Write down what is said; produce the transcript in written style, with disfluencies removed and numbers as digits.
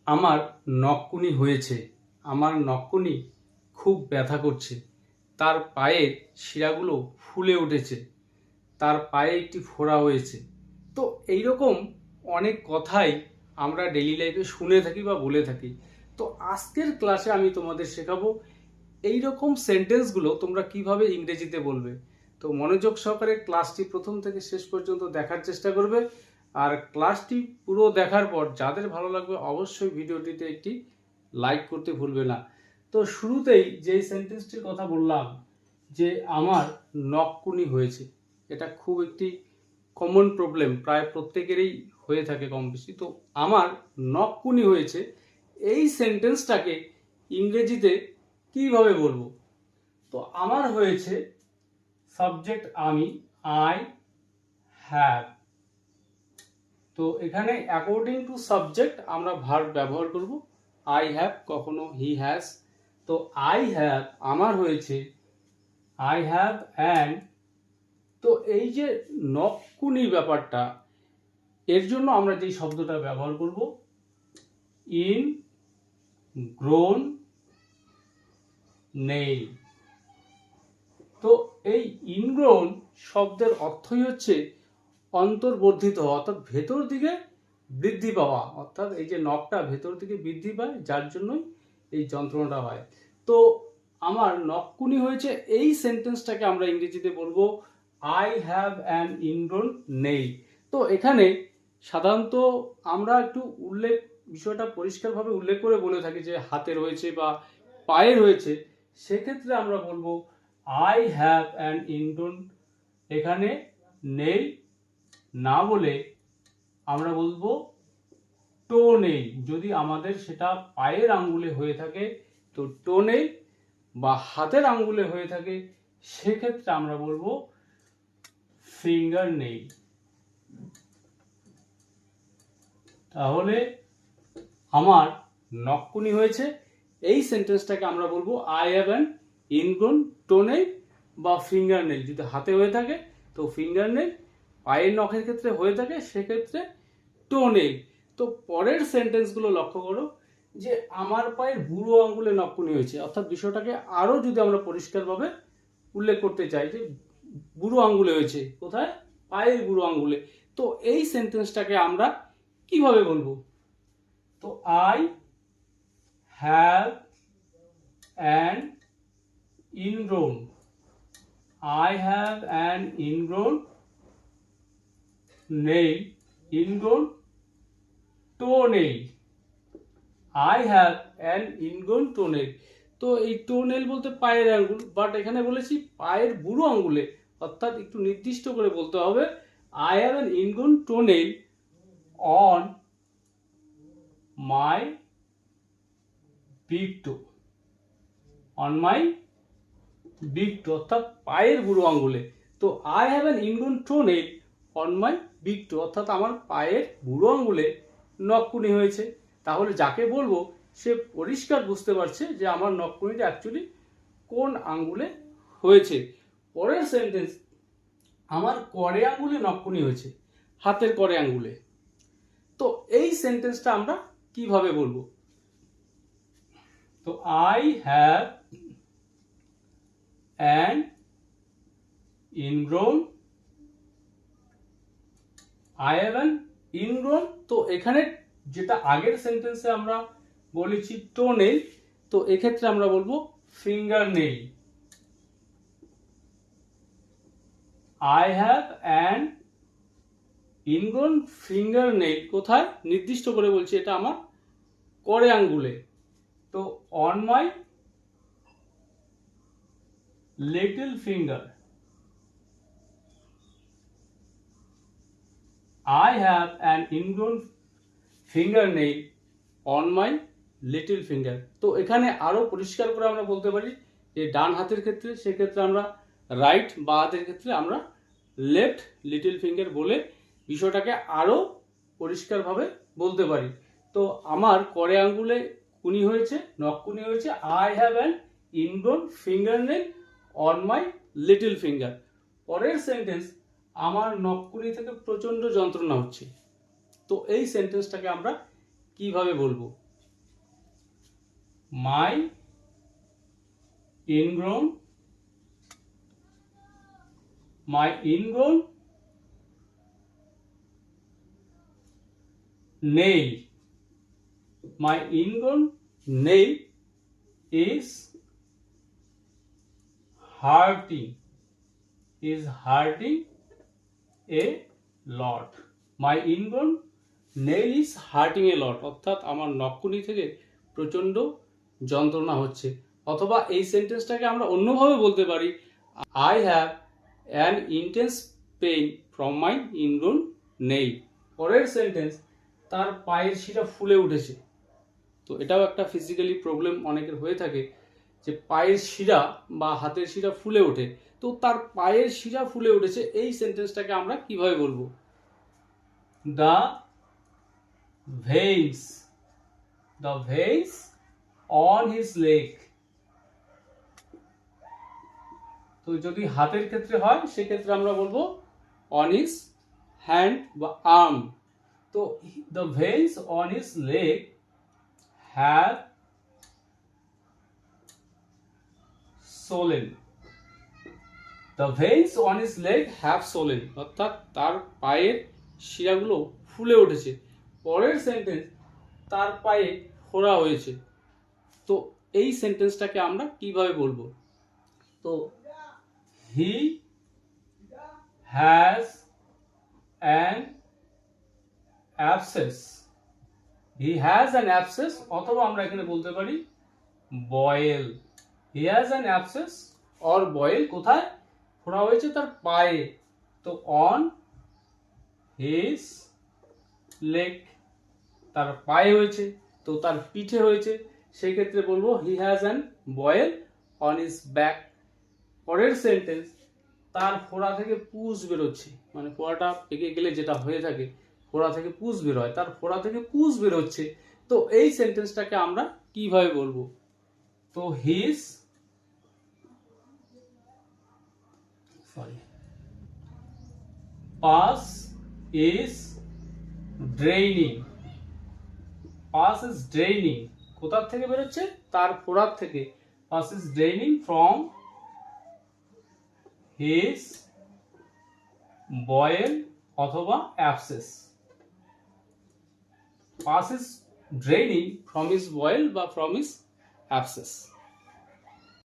আমার নখকুনি হয়েছে, আমার নখকুনি খুব ব্যথা করছে, তার পায়ের শিরাগুলো ফুলে উঠেছে, তার পায়ে একটি ফোড়া হয়েছে। তো এইরকম অনেক কথাই আমরা ডেইলি লাইফে শুনে থাকি বা বলে থাকি। তো আজকের ক্লাসে আমি তোমাদের শেখাবো এইরকম সেন্টেন্সগুলো তোমরা কিভাবে ইংরেজিতে বলবে। তো মনোযোগ সহকারে ক্লাসটি প্রথম থেকে শেষ পর্যন্ত দেখার চেষ্টা করবে। আর ক্লাসটি পুরো দেখার পর যাদের ভালো লাগবে অবশ্যই ভিডিওটিতে একটি লাইক করতে ভুলবে না। তো শুরুতেই যে সেন্টেন্সটির কথা বললাম যে আমার নখকুনি হয়েছে, এটা খুব একটি কমন প্রবলেম, প্রায় প্রত্যেকেরই হয়ে থাকে কম বেশি। তো আমার নখকুনি হয়েছে, এই সেন্টেন্সটাকে ইংরেজিতে কিভাবে বলবো? তো আমার হয়েছে, সাবজেক্ট আমি, আই হ্যাভ। তো এখানে অ্যাকর্ডিং টু সাবজেক্ট আমরা ভার্ব ব্যবহার করব। আই হ্যাভ, কখনো হি হ্যাজ। তো আই হ্যাভ আমার হয়েছে, আই হ্যাভ অ্যান। তো এই যে নখকুনি ব্যাপারটা, এর জন্য আমরা যেই শব্দটা ব্যবহার করব, ইন গ্রোন নেই। তো এই ইনগ্রোন শব্দের অর্থই হচ্ছে অন্তর্বর্ধিত হওয়া, অর্থাৎ ভেতর দিকে বৃদ্ধি পাওয়া, অর্থাৎ এই যে নখটা ভেতর দিকে বৃদ্ধি পায়, যার জন্যই এই যন্ত্রণাটা হয়। তো আমার নখকুনি হয়েছে, এই সেন্টেন্সটাকে আমরা ইংরেজিতে বলবো I have an ingrown nail. তো এখানে সাধারণত আমরা একটু বিষয়টা পরিষ্কারভাবে উল্লেখ করে বলে থাকি যে হাতে রয়েছে বা পায়ে রয়েছে। সেক্ষেত্রে আমরা বলবো আই হ্যাভ অ্যান ইনগ্রোন, এখানে নেই না বলে আমরা বলবো টো নেই। যদি আমাদের সেটা পায়ের আঙ্গুলে হয়ে থাকে তো টো নেই, বা হাতের আঙ্গুলে হয়ে থাকে সেক্ষেত্রে আমরা বলবো ফিঙ্গার নেই। তাহলে আমার নখকুনি হয়েছে, এই সেন্টেন্সটাকে আমরা বলবো আই হ্যাভ অ্যান ইনগ্রোন টোনেল বা ফিঙ্গার নেল। যদি হাতে হয়ে থাকে তো ফিঙ্গার নেল, পায়ের নখের ক্ষেত্রে হয়ে থাকে সেক্ষেত্রে টোনেল। তো পরের সেন্টেন্সগুলো লক্ষ্য করো যে আমার পায়ের বুড়ো আঙ্গুলে নখকুনি হয়েছে, অর্থাৎ বিষয়টাকে আরো যদি আমরা পরিষ্কারভাবে উল্লেখ করতে চাই যে বুড়ো আঙ্গুলে হয়েছে, কোথায়? পায়ের বুড়ো আঙ্গুলে। তো এই সেন্টেন্সটাকে আমরা কিভাবে বলবো? তো I have an ingrown, I have an ingrown nail, ingrown toenail. I have an ingrown toenail. তো এই টোনেল বলতে পায়ের আঙ্গুল, বাট এখানে বলেছি পায়ের বুড়ো আঙ্গুলে, অর্থাৎ একটু নির্দিষ্ট করে বলতে হবে I have an ingrown toenail on my big toe, on my big toe, অর্থাৎ পায়ের বুড়ো আঙ্গুলে। তো I have an ingrown toenail on my big toe, অর্থাৎ আমার পায়ের বুড়ো আঙ্গুলে নখকুনি হয়েছে। তাহলে যাকে বলবো সে পরিষ্কার বুঝতে পারছে যে আমার নখকুনিটা অ্যাকচুয়ালি কোন আঙ্গুলে হয়েছে। পরের সেন্টেন্স, আমার করে আঙ্গুলে নখকুনি হয়েছে, হাতের করে আঙ্গুলে। তো এই সেন্টেন্সটা আমরা কিভাবে বলবো? তো I have an ingrown, I have an ingrown. তো এখানে যেটা আগের সেন্টেন্সে আমরা বলেছি টো নেই, তো এক্ষেত্রে আমরা বলবো ফিঙ্গার নেই। I have an ingrown finger নেই, কোথায়? নির্দিষ্ট করে বলছি এটা আমার করে আঙ্গুলে। তো on my little finger, I have an ingrown fingernail on my little finger. তো এখানে আরো পরিষ্কার করে আমরা বলতে পারি যে ডান হাতের ক্ষেত্রে সেক্ষেত্রে আমরা রাইট, বা হাতের ক্ষেত্রে আমরা লেফট লিটল ফিঙ্গার বলে বিষয়টাকে আরো পরিষ্কারভাবে বলতে পারি। তো আমার করে আঙ্গুলে কুনি হয়েছে, নখকুনি হয়েছে, I have an ingrown fingernail on my little finger. পরের সেন্টেন্স, আমার নখকুনি থেকে প্রচন্ড যন্ত্রণা হচ্ছে। তো এই সেন্টেন্সটাকে আমরা কিভাবে বলবো? my ingrown nail, my ingrown nail is hurting a lot. My ingrown nail is hurting a lot, অর্থাৎ আমার নখকুনি থেকে প্রচণ্ড যন্ত্রণা হচ্ছে। অথবা এই সেন্টেন্সটাকে আমরা অন্যভাবে বলতে পারি, I have an intense pain from my ingrown nail. পরের সেন্টেন্স, তার পায়ের শিরা ফুলে উঠেছে। তো এটাও একটা ফিজিক্যালি প্রবলেম অনেকের হয়ে থাকে, যে পায়ের শিরা বা হাতের শিরা ফুলে ওঠে। তো তার পায়ের শিরা ফুলে উঠেছে, এই সেন্টেন্সটাকে আমরা কিভাবে বলবো? The veins on his leg. তো যদি হাতের ক্ষেত্রে হয় সেক্ষেত্রে আমরা বলবো on his hand বা arm. তো the veins on his leg have swollen. The veins on his leg have swollen, অর্থাৎ তার পায়ের শিরাগুলো ফুলে উঠেছে। পরের সেন্টেন্স, তার পায়ে ফোড়া হয়েছে। তো এই সেন্টেন্সটাকে আমরা কিভাবে বলবো? তো he has an abscess. অথবা আমরা এখানে বলতে পারি boil. He has an abscess or boil, কোথায় ফোড়া হয়েছে? তার পায়ে। তো on his leg, তার পায়ে হয়েছে, তো তার পিঠে হয়েছে, সেই ক্ষেত্রে বলবো he has an boil on his back. পরের সেন্টেন্স, তার ফোড়া থেকে পুজ বেরোচ্ছে, মানে ফোড়াটা পেকে গেলে যেটা হয়ে থাকে, ফোড়া থেকে পুজ বের হয়, তার ফোড়া থেকে পুজ বেরোচ্ছে। তো এই সেন্টেন্সটাকে আমরা কিভাবে বলবো? তো his pus is draining. কোথা থেকে বেরোচ্ছে? তার ফোড়ার থেকে। pus is draining from his boil অথবা abscess. pus is draining from his boil বা from his abscess.